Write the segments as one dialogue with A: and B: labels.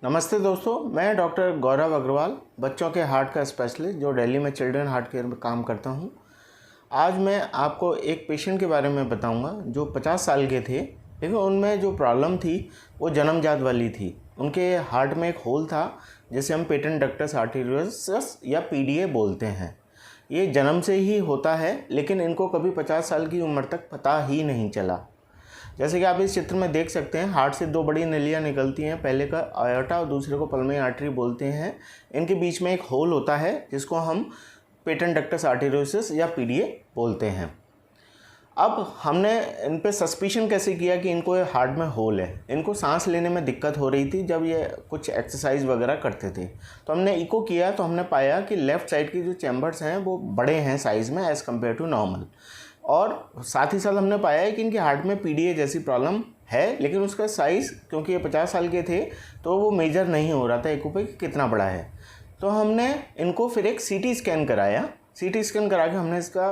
A: नमस्ते दोस्तों, मैं डॉक्टर गौरव अग्रवाल, बच्चों के हार्ट का स्पेशलिस्ट जो दिल्ली में चिल्ड्रन हार्ट केयर में काम करता हूं। आज मैं आपको एक पेशेंट के बारे में बताऊंगा जो 50 साल के थे, लेकिन उनमें जो प्रॉब्लम थी वो जन्मजात वाली थी। उनके हार्ट में एक होल था जिसे हम पेटेंट डक्टस आर्टेरियोसस या पीडीए बोलते हैं। ये जन्म से ही होता है, लेकिन इनको कभी 50 साल की उम्र तक पता ही नहीं चला। जैसे कि आप इस चित्र में देख सकते हैं, हार्ट से दो बड़ी नलियाँ निकलती हैं, पहले का आयोटा और दूसरे को पल्मोनरी आर्टरी बोलते हैं। इनके बीच में एक होल होता है जिसको हम पेटेंट डक्टस आर्टेरियोसस या पीडीए बोलते हैं। अब हमने इन पे सस्पिशन कैसे किया कि इनको हार्ट में होल है। इनको सांस लेने में दिक्कत हो रही थी जब ये कुछ एक्सरसाइज वगैरह करते थे, तो हमने इको किया तो हमने पाया कि लेफ़्ट साइड की जो चैम्बर्स हैं वो बड़े हैं साइज़ में एज़ कम्पेयर टू नॉर्मल। और साथ ही साथ हमने पाया है कि इनके हार्ट में पीडीए जैसी प्रॉब्लम है, लेकिन उसका साइज़ क्योंकि ये 50 साल के थे तो वो मेजर नहीं हो रहा था इको पे कि कितना बड़ा है। तो हमने इनको फिर एक सीटी स्कैन कराया। सीटी स्कैन करा के हमने इसका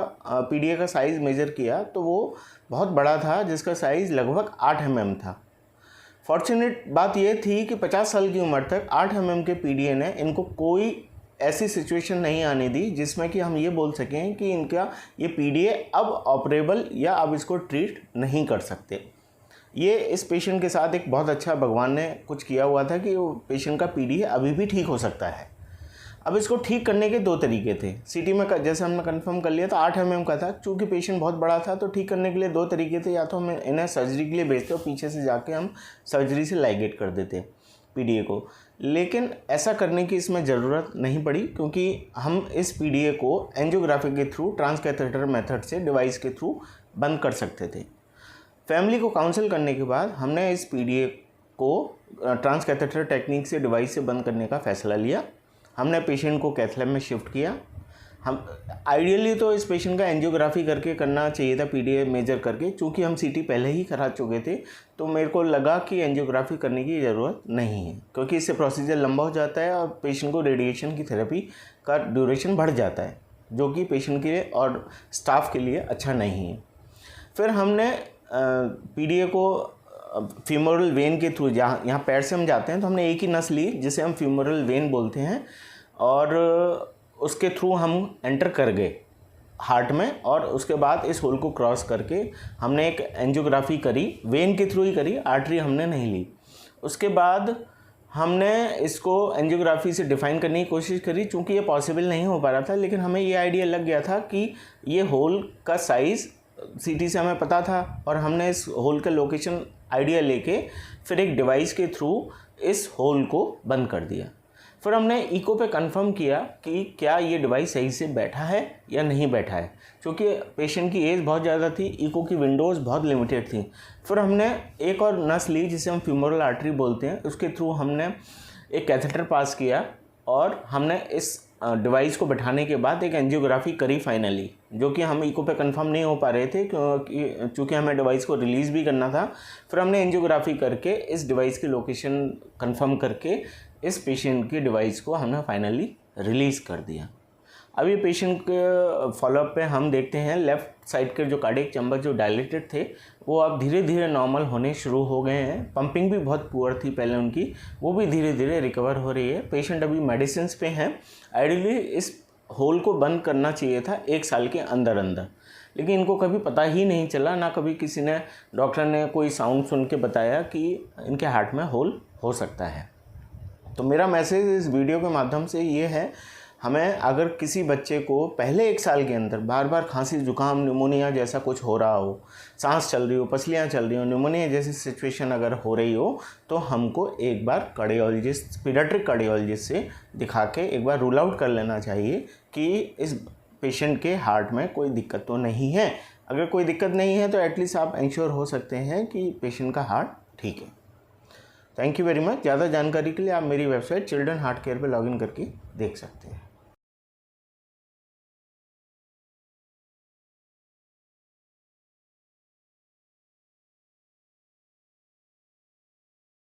A: पीडीए का साइज़ मेज़र किया तो वो बहुत बड़ा था, जिसका साइज़ लगभग 8 mm था। फॉर्चुनेट बात यह थी कि 50 साल की उम्र तक 8 mm के पीडीए ने इनको कोई ऐसी सिचुएशन नहीं आने दी जिसमें कि हम ये बोल सकें कि इनका ये पीडीए अब ऑपरेबल या अब इसको ट्रीट नहीं कर सकते। ये इस पेशेंट के साथ एक बहुत अच्छा भगवान ने कुछ किया हुआ था कि वो पेशेंट का पीडीए अभी भी ठीक हो सकता है। अब इसको ठीक करने के दो तरीके थे। सीटी में जैसे हमने कंफर्म कर लिया तो 8 mm का था, चूँकि पेशेंट बहुत बड़ा था तो ठीक करने के लिए दो तरीके थे। या तो हम इन्हें सर्जरी के लिए भेजते और पीछे से जाके हम सर्जरी से लाइगेट कर देते पीडीए को, लेकिन ऐसा करने की इसमें ज़रूरत नहीं पड़ी क्योंकि हम इस पीडीए को एंजियोग्राफी के थ्रू ट्रांसकैथेटर मेथड से डिवाइस के थ्रू बंद कर सकते थे। फैमिली को काउंसिल करने के बाद हमने इस पीडीए को ट्रांसकैथेटर टेक्निक से डिवाइस से बंद करने का फ़ैसला लिया। हमने पेशेंट को कैथ लैब में शिफ्ट किया। हम आइडियली तो इस पेशेंट का एंजियोग्राफी करके करना चाहिए था पीडीए मेजर करके, चूँकि हम सीटी पहले ही करा चुके थे तो मेरे को लगा कि एंजियोग्राफी करने की ज़रूरत नहीं है, क्योंकि इससे प्रोसीजर लंबा हो जाता है और पेशेंट को रेडिएशन की थेरेपी का ड्यूरेशन बढ़ जाता है, जो कि पेशेंट के लिए और स्टाफ के लिए अच्छा नहीं है। फिर हमने पीडीए को फीमोरल वेन के थ्रू, यहाँ पैर से हम जाते हैं तो हमने एक ही नस ली जिसे हम फीमोरल वेन बोलते हैं, और उसके थ्रू हम एंटर कर गए हार्ट में। और उसके बाद इस होल को क्रॉस करके हमने एक एंजियोग्राफी करी, वेन के थ्रू ही करी, आर्टरी हमने नहीं ली। उसके बाद हमने इसको एंजियोग्राफी से डिफ़ाइन करने की कोशिश करी, चूँकि ये पॉसिबल नहीं हो पा रहा था, लेकिन हमें ये आइडिया लग गया था कि ये होल का साइज़ सीटी से हमें पता था, और हमने इस होल का लोकेशन आइडिया लेके फिर एक डिवाइस के थ्रू इस होल को बंद कर दिया। फिर हमने इको पे कंफर्म किया कि क्या ये डिवाइस सही से बैठा है या नहीं बैठा है, क्योंकि पेशेंट की एज बहुत ज़्यादा थी, इको की विंडोज़ बहुत लिमिटेड थी। फिर हमने एक और नस ली जिसे हम फीमोरल आर्टरी बोलते हैं, उसके थ्रू हमने एक कैथेटर पास किया और हमने इस डिवाइस को बैठाने के बाद एक एंजियोग्राफी करी फाइनली, जो कि हम इको पे कंफर्म नहीं हो पा रहे थे क्योंकि चूँकि हमें डिवाइस को रिलीज़ भी करना था। फिर हमने एंजियोग्राफी करके इस डिवाइस की लोकेशन कंफर्म करके इस पेशेंट की डिवाइस को हमने फाइनली रिलीज़ कर दिया। अब ये पेशेंट के फॉलोअप पे हम देखते हैं लेफ़्ट साइड के जो कार्डियक चैम्बर जो डायलेटेड थे वो अब धीरे धीरे नॉर्मल होने शुरू हो गए हैं। पंपिंग भी बहुत पुअर थी पहले उनकी, वो भी धीरे धीरे रिकवर हो रही है। पेशेंट अभी मेडिसिन पे हैं। आइडियली इस होल को बंद करना चाहिए था 1 साल के अंदर अंदर, लेकिन इनको कभी पता ही नहीं चला, ना कभी किसी ने, डॉक्टर ने कोई साउंड सुन के बताया कि इनके हार्ट में होल हो सकता है। तो मेरा मैसेज इस वीडियो के माध्यम से ये है, हमें अगर किसी बच्चे को पहले 1 साल के अंदर बार बार खांसी जुकाम निमोनिया जैसा कुछ हो रहा हो, सांस चल रही हो, पसलियाँ चल रही हो, निमोनिया जैसी सिचुएशन अगर हो रही हो, तो हमको एक बार कार्डियोलॉजिस्ट, पीडियाट्रिक कार्डियोलॉजिस्ट से दिखा के एक बार रूल आउट कर लेना चाहिए कि इस पेशेंट के हार्ट में कोई दिक्कत तो नहीं है। अगर कोई दिक्कत नहीं है तो एटलीस्ट आप इंश्योर हो सकते हैं कि पेशेंट का हार्ट ठीक है। Thank you very much. ज़्यादा जानकारी के लिए आप मेरी वेबसाइट चिल्ड्रन हार्ट केयर पर लॉगिन करके देख सकते हैं।